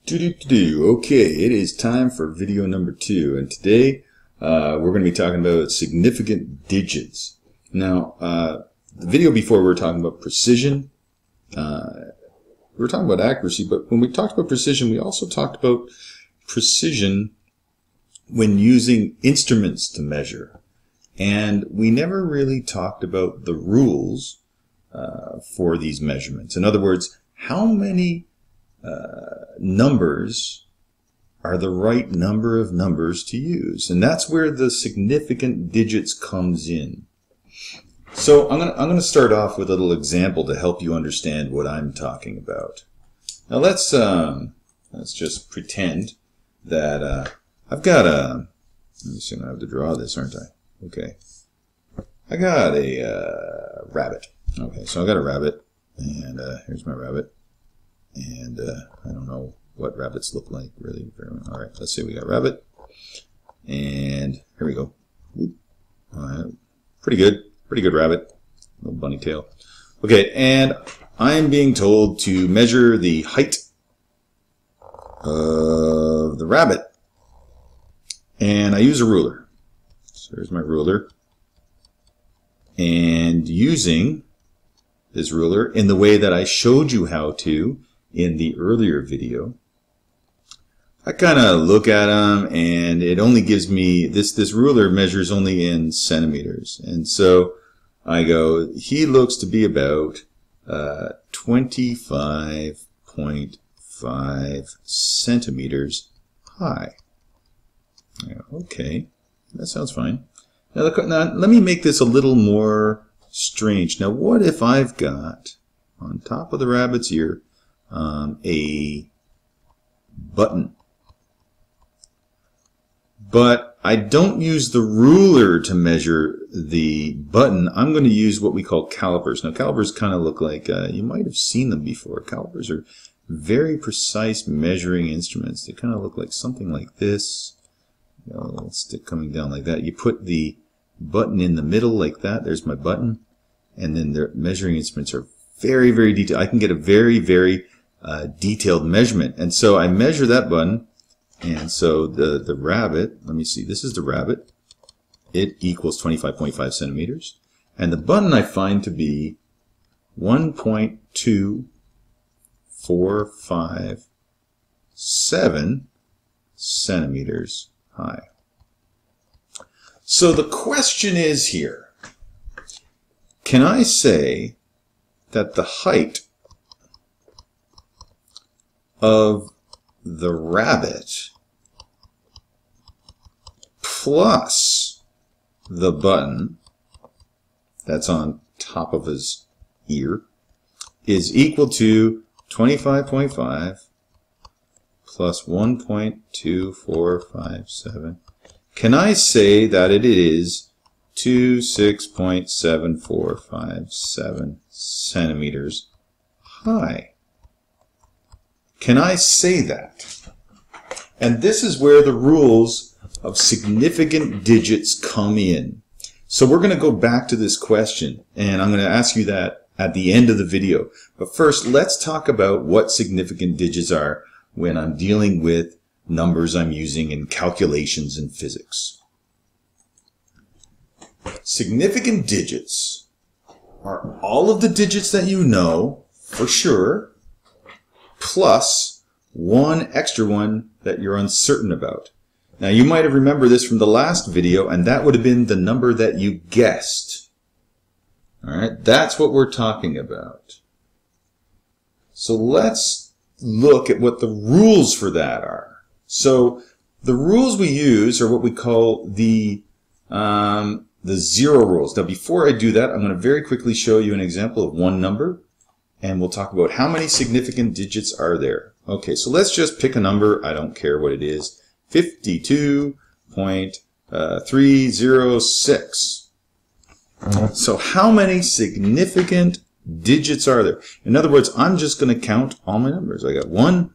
Okay, it is time for video number 2, and today we're going to be talking about significant digits. Now, the video before we were talking about precision, we were talking about accuracy, but when we talked about precision, we also talked about precision when using instruments to measure. And we never really talked about the rules for these measurements. In other words, how many numbers are the right number of numbers to use, and that's where the significant digits comes in. So I'm gonna start off with a little example to help you understand what I'm talking about. Now let's just pretend that I've got a. Let me see, I'm gonna have to draw this, aren't I? Okay, I got a rabbit. Okay, so I got a rabbit, and here's my rabbit. And I don't know what rabbits look like, really. All right, let's say we got rabbit. And here we go. Pretty good rabbit. Little bunny tail. Okay, and I'm being told to measure the height of the rabbit. And I use a ruler. So here's my ruler. And using this ruler in the way that I showed you how to in the earlier video, I kind of look at them, and it only gives me, this ruler measures only in centimeters. And so I go, he looks to be about 25.5 centimeters high. Okay, that sounds fine. Now let me make this a little more strange. Now what if I've got, on top of the rabbit's ear, a button, but I don't use the ruler to measure the button. I'm going to use what we call calipers. Now calipers kind of look like, you might have seen them before. Calipers are very precise measuring instruments. They kind of look like something like this. You know, a little stick coming down like that. You put the button in the middle like that. There's my button. And then the measuring instruments are very, very detailed. I can get a very, very detailed measurement. And so I measure that button. And so the rabbit, let me see, this is the rabbit. It equals 25.5 centimeters. And the button I find to be 1.2457 centimeters high. So the question is here, can I say that the height of the rabbit plus the button that's on top of his ear is equal to 25.5 plus 1.2457? Can I say that it is 26.7457 centimeters high? Can I say that? And this is where the rules of significant digits come in. So we're going to go back to this question, and I'm going to ask you that at the end of the video. But first, let's talk about what significant digits are when I'm dealing with numbers I'm using in calculations in physics. Significant digits are all of the digits that you know for sure, plus one extra one that you're uncertain about. Now you might have remembered this from the last video, and that would have been the number that you guessed. Alright, that's what we're talking about. So let's look at what the rules for that are. So the rules we use are what we call the zero rules. Now before I do that, I'm going to very quickly show you an example of one number, and we'll talk about how many significant digits are there. Okay, so let's just pick a number. I don't care what it is. 52.306. So how many significant digits are there? In other words, I'm just going to count all my numbers. I got 1,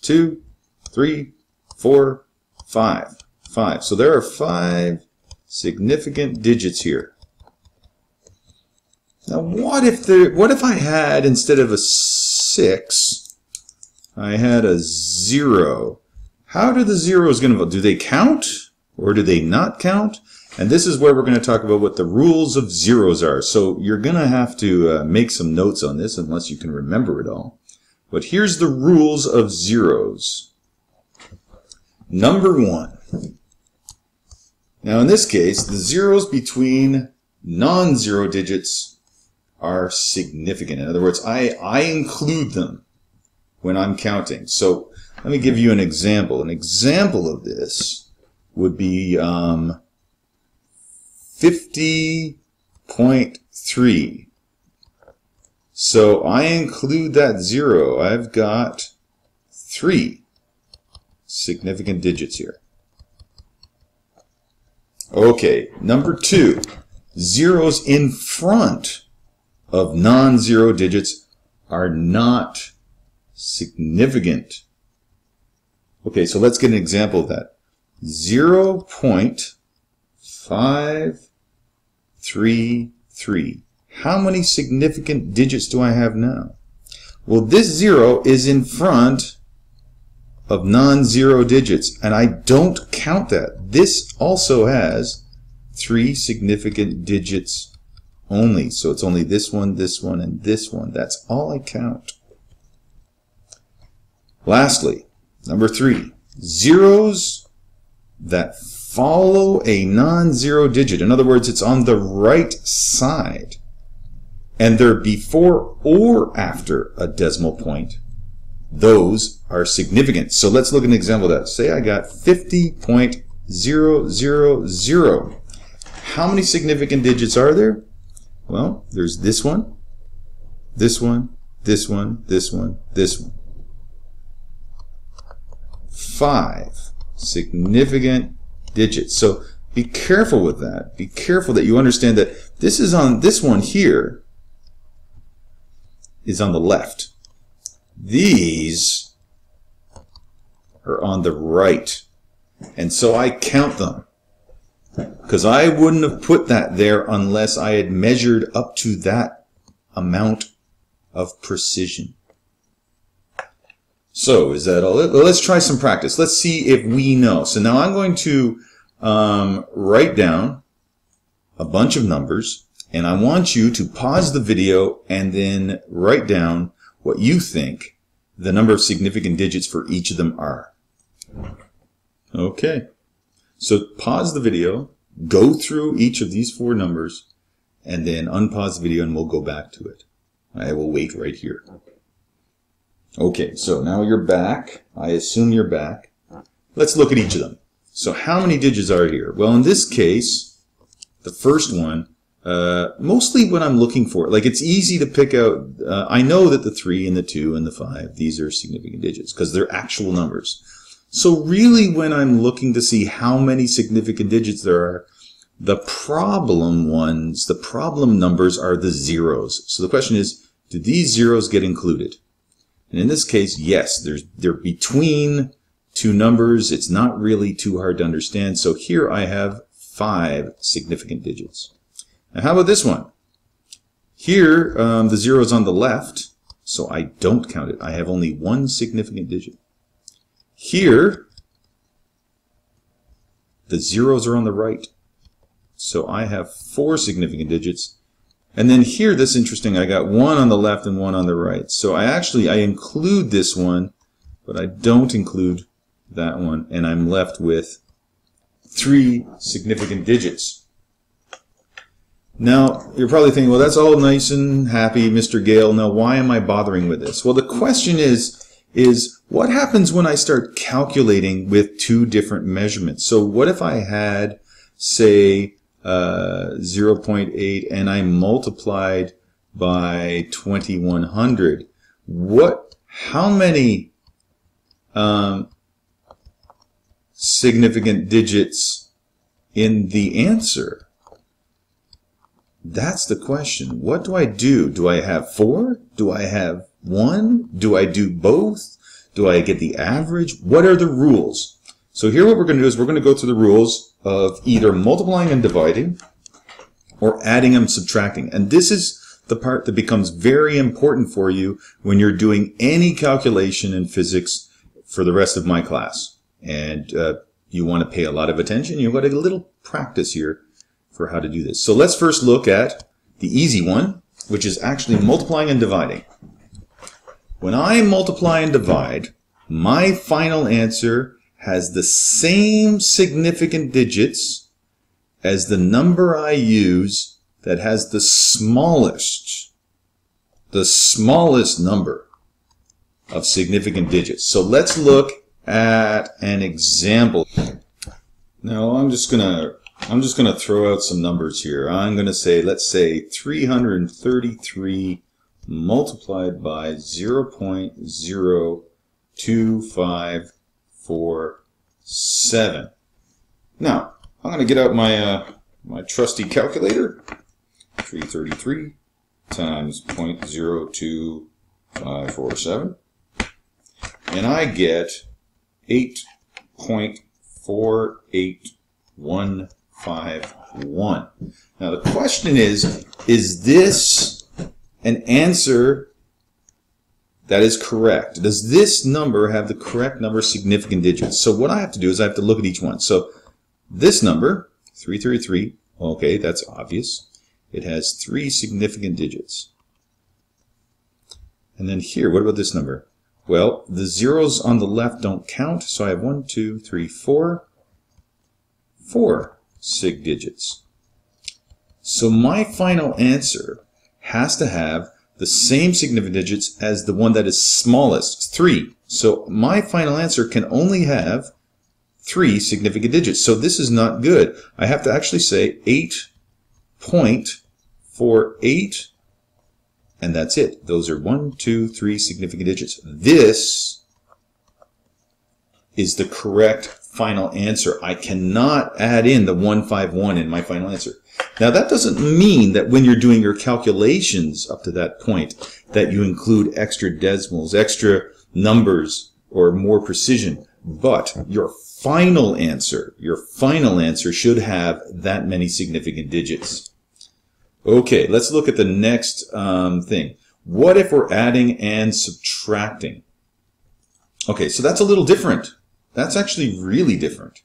2, 3, 4, 5. 5. So there are 5 significant digits here. Now what if I had, instead of a 6, I had a 0. How do the zeros get involved? Do they count or do they not count? And this is where we're going to talk about what the rules of zeros are. So you're going to have to make some notes on this unless you can remember it all. But here's the rules of zeros. Number 1. Now in this case, the zeros between non-zero digits are significant. In other words, I include them when I'm counting. So let me give you an example. An example of this would be 50.3. So I include that 0. I've got 3 significant digits here. Okay, number 2. Zeros in front of non-zero digits are not significant. Okay, so let's get an example of that. 0.533. How many significant digits do I have now? Well, this 0 is in front of non-zero digits, and I don't count that. This also has 3 significant digits only. So it's only this one, and this one. That's all I count. Lastly, number 3, zeros that follow a non-zero digit. In other words, it's on the right side, and they're before or after a decimal point. Those are significant. So let's look at an example of that. Say I got 50.000. How many significant digits are there? Well, there's this one, this one, this one, this one, this one. 5 significant digits. So be careful with that. Be careful that you understand that this is on this one here is on the left. These are on the right. And so I count them, because I wouldn't have put that there unless I had measured up to that amount of precision. So is that all? Let's try some practice. Let's see if we know. So now I'm going to write down a bunch of numbers, and I want you to pause the video and then write down what you think the number of significant digits for each of them are. Okay. So pause the video, go through each of these 4 numbers, and then unpause the video and we'll go back to it. I will wait right here. Okay, so now you're back. I assume you're back. Let's look at each of them. So how many digits are here? Well, in this case, the first one, mostly what I'm looking for, like it's easy to pick out, I know that the 3 and the 2 and the 5, these are significant digits because they're actual numbers. So really when I'm looking to see how many significant digits there are, the problem ones, the problem numbers are the zeros. So the question is, do these zeros get included? And in this case, yes, they're between 2 numbers. It's not really too hard to understand. So here I have 5 significant digits. Now how about this one? Here, the 0 is on the left, so I don't count it. I have only 1 significant digit. Here, the zeros are on the right, so I have 4 significant digits. And then here, this is interesting, I got 1 on the left and 1 on the right. So I include this one, but I don't include that one, and I'm left with 3 significant digits. Now, you're probably thinking, well, that's all nice and happy, Mr. Gale. Now, why am I bothering with this? Well, the question is what happens when I start calculating with 2 different measurements? So what if I had, say, 0.8 and I multiplied by 2100? How many significant digits in the answer? That's the question. What do I do? Do I have 4? Do I have 1? Do I do both? Do I get the average? What are the rules? So here what we're going to do is we're going to go through the rules of either multiplying and dividing or adding and subtracting. And this is the part that becomes very important for you when you're doing any calculation in physics for the rest of my class. And you want to pay a lot of attention. You've got a little practice here for how to do this. So let's first look at the easy one, which is actually multiplying and dividing. When I multiply and divide, my final answer has the same significant digits as the number I use that has the smallest number of significant digits. So let's look at an example. Now I'm just gonna throw out some numbers here. I'm gonna say, let's say 333 multiplied by 0.02547. Now, I'm going to get out my my trusty calculator. 333 times 0.02547. And I get 8.48151. Now the question is this an answer that is correct? Does this number have the correct number of significant digits? So what I have to do is I have to look at each one. So this number, 333, okay, that's obvious. It has 3 significant digits. And then here, what about this number? Well, the zeros on the left don't count, so I have 1, 2, 3, 4 sig digits. So my final answer has to have the same significant digits as the one that is smallest, 3. So my final answer can only have 3 significant digits. So this is not good. I have to actually say 8.48, and that's it. Those are 1, 2, 3 significant digits. This is the correct final answer. I cannot add in the 151 in my final answer. Now that doesn't mean that when you're doing your calculations up to that point that you include extra decimals, extra numbers, or more precision, but your final answer should have that many significant digits. Okay, let's look at the next thing. What if we're adding and subtracting? Okay, so that's a little different. That's actually really different,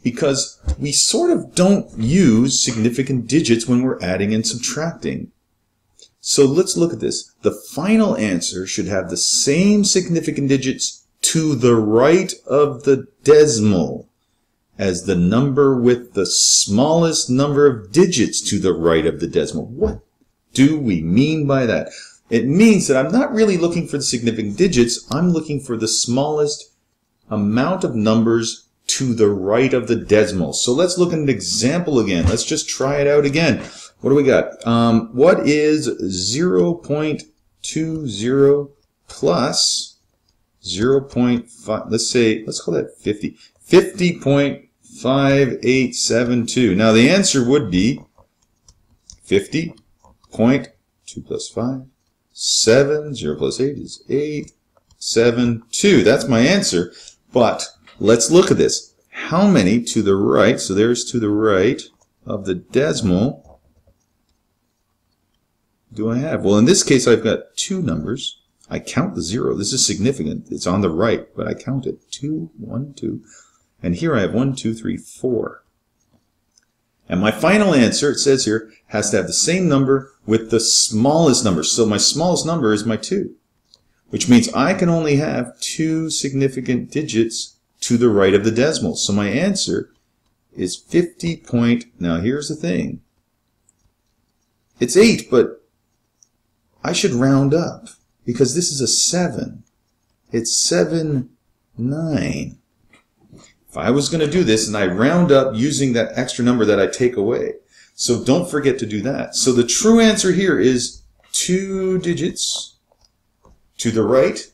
because we sort of don't use significant digits when we're adding and subtracting. So let's look at this. The final answer should have the same significant digits to the right of the decimal as the number with the smallest number of digits to the right of the decimal. What do we mean by that? It means that I'm not really looking for the significant digits. I'm looking for the smallest amount of numbers to the right of the decimal. So let's look at an example again. Let's just try it out again. What do we got? What is 0.20 plus 0.5? Let's call that 50. 50.5872. Now the answer would be 50.2 plus 5, 7, 0 plus 8 is 8, 7, 2. That's my answer. But let's look at this. How many to the right, so there's to the right of the decimal, do I have? Well, in this case, I've got 2 numbers. I count the 0. This is significant. It's on the right, but I count it. 2, 1, 2. And here I have 1, 2, 3, 4. And my final answer, it says here, has to have the same number with the smallest number. So my smallest number is my 2. Which means I can only have 2 significant digits to the right of the decimal. So my answer is 50 now here's the thing. It's 8, but I should round up because this is a 7. It's 7, 9. If I was going to do this and I round up using that extra number that I take away. So don't forget to do that. So the true answer here is 2 digits to the right,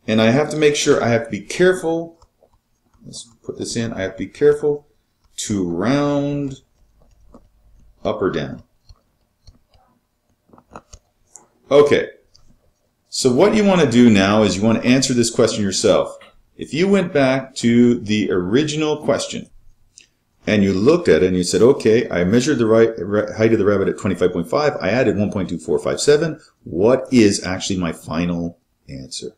and I have to make sure, I have to be careful, let's put this in, I have to be careful to round up or down. Okay, so what you want to do now is you want to answer this question yourself. If you went back to the original question and you looked at it and you said, okay, I measured the height of the rabbit at 25.5. I added 1.2457. What is actually my final answer?